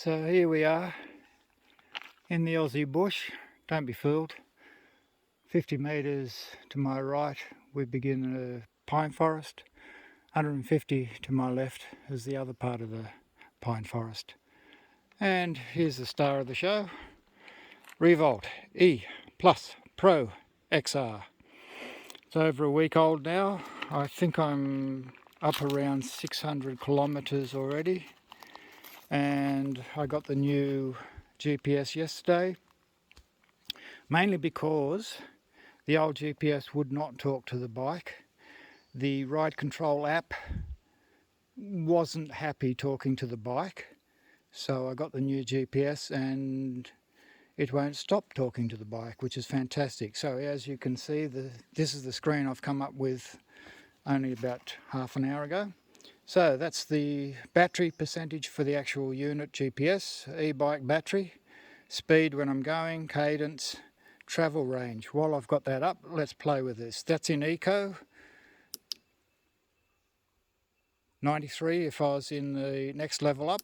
So here we are in the Aussie bush. Don't be fooled. 50 metres to my right we begin a pine forest. 150 to my left is the other part of the pine forest. And here's the star of the show, Revolt E Plus Pro XR. It's over a week old now. I think I'm up around 600 kilometres already. And I got the new GPS yesterday, mainly because the old GPS would not talk to the bike. The ride control app wasn't happy talking to the bike, so I got the new GPS and it won't stop talking to the bike, which is fantastic. So as you can see, this is the screen I've come up with only about half an hour ago. So that's the battery percentage for the actual unit GPS, e-bike battery, speed when I'm going, cadence, travel range. While I've got that up, let's play with this. That's in eco. 93 if I was in the next level up.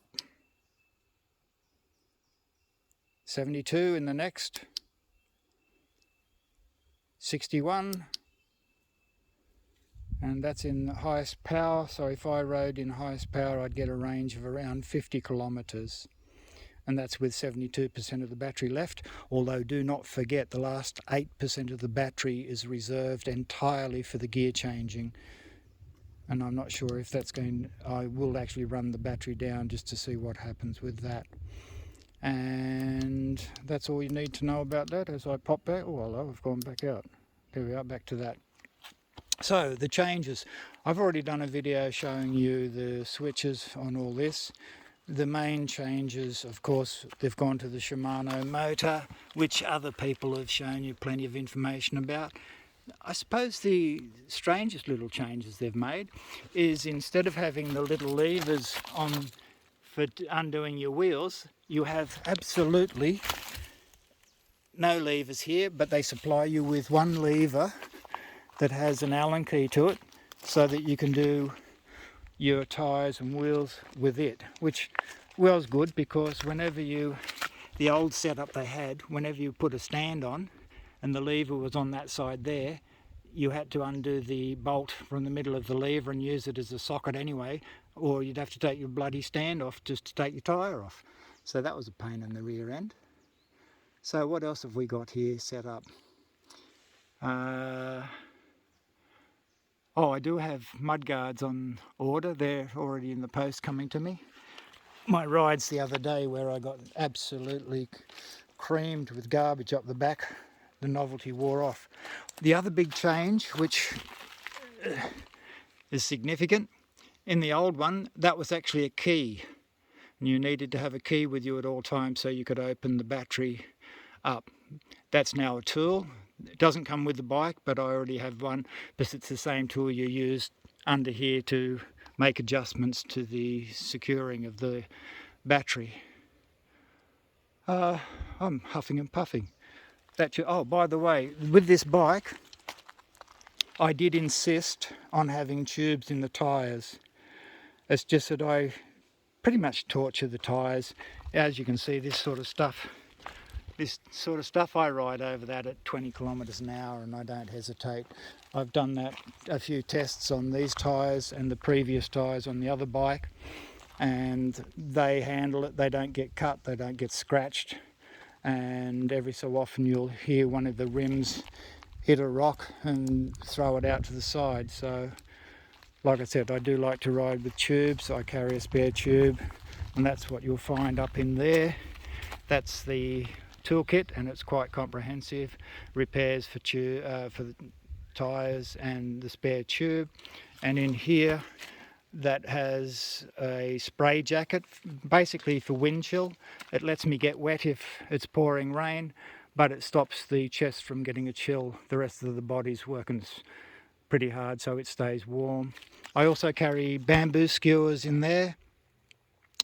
72 in the next. 61. And that's in the highest power, so if I rode in highest power I'd get a range of around 50 kilometres. And that's with 72% of the battery left, although do not forget the last 8% of the battery is reserved entirely for the gear changing. And I'm not sure if that's I will actually run the battery down just to see what happens with that. And that's all you need to know about that as I pop back. Oh, hello, I've gone back out. There we are, back to that. So the changes, I've already done a video showing you the switches on all this. The main changes, of course, they've gone to the Shimano motor, which other people have shown you plenty of information about. I suppose the strangest little changes they've made is instead of having the little levers on for undoing your wheels, you have absolutely no levers here, but they supply you with one lever that has an Allen key to it so that you can do your tyres and wheels with it, which was good because the old setup they had, whenever you put a stand on and the lever was on that side there, you had to undo the bolt from the middle of the lever and use it as a socket anyway, or you'd have to take your bloody stand off just to take your tyre off. So that was a pain in the rear end. So what else have we got here set up? I do have mud guards on order. They're already in the post coming to me. My rides the other day where I got absolutely creamed with garbage up the back, the novelty wore off. The other big change, which is significant, in the old one, that was actually a key. And you needed to have a key with you at all times so you could open the battery up. That's now a tool. It doesn't come with the bike, but I already have one, because it's the same tool you use under here to make adjustments to the securing of the battery. I'm huffing and puffing. Oh, by the way, with this bike, I did insist on having tubes in the tyres. It's just that I pretty much torture the tyres. As you can see, this sort of stuff I ride over that at 20 kilometres an hour and I don't hesitate. I've done that a few tests on these tyres and the previous tyres on the other bike, and they handle it. They don't get cut, they don't get scratched, and every so often you'll hear one of the rims hit a rock and throw it out to the side. So like I said, I do like to ride with tubes. I carry a spare tube, and that's what you'll find up in there. That's the toolkit, and it's quite comprehensive. Repairs for the tyres and the spare tube. And in here, that has a spray jacket, basically for wind chill. It lets me get wet if it's pouring rain, but it stops the chest from getting a chill. The rest of the body's working pretty hard so it stays warm. I also carry bamboo skewers in there,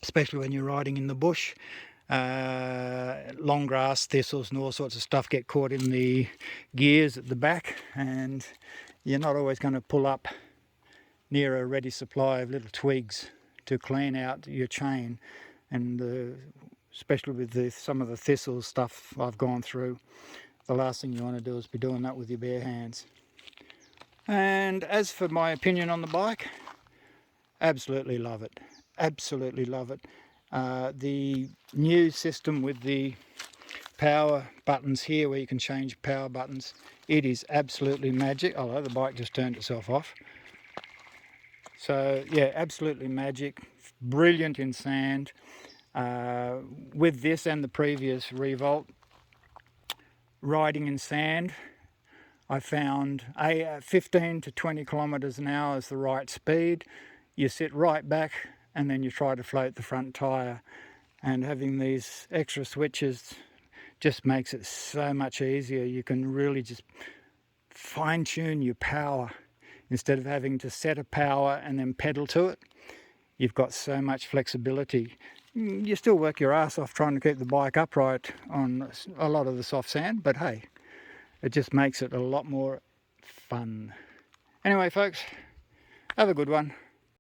especially when you're riding in the bush. Long grass, thistles and all sorts of stuff get caught in the gears at the back, and you're not always going to pull up near a ready supply of little twigs to clean out your chain. and especially with some of the thistle stuff I've gone through, the last thing you want to do is be doing that with your bare hands. And as for my opinion on the bike, absolutely love it. Absolutely love it. The new system with the power buttons here, where you can change power buttons, it is absolutely magic. Although the bike just turned itself off. So yeah, absolutely magic. Brilliant in sand. With this and the previous Revolt, riding in sand, I found 15 to 20 kilometres an hour is the right speed. You sit right back and then you try to float the front tyre, and having these extra switches just makes it so much easier. You can really just fine tune your power instead of having to set a power and then pedal to it. You've got so much flexibility. You still work your ass off trying to keep the bike upright on a lot of the soft sand, but hey, it just makes it a lot more fun. Anyway folks, have a good one.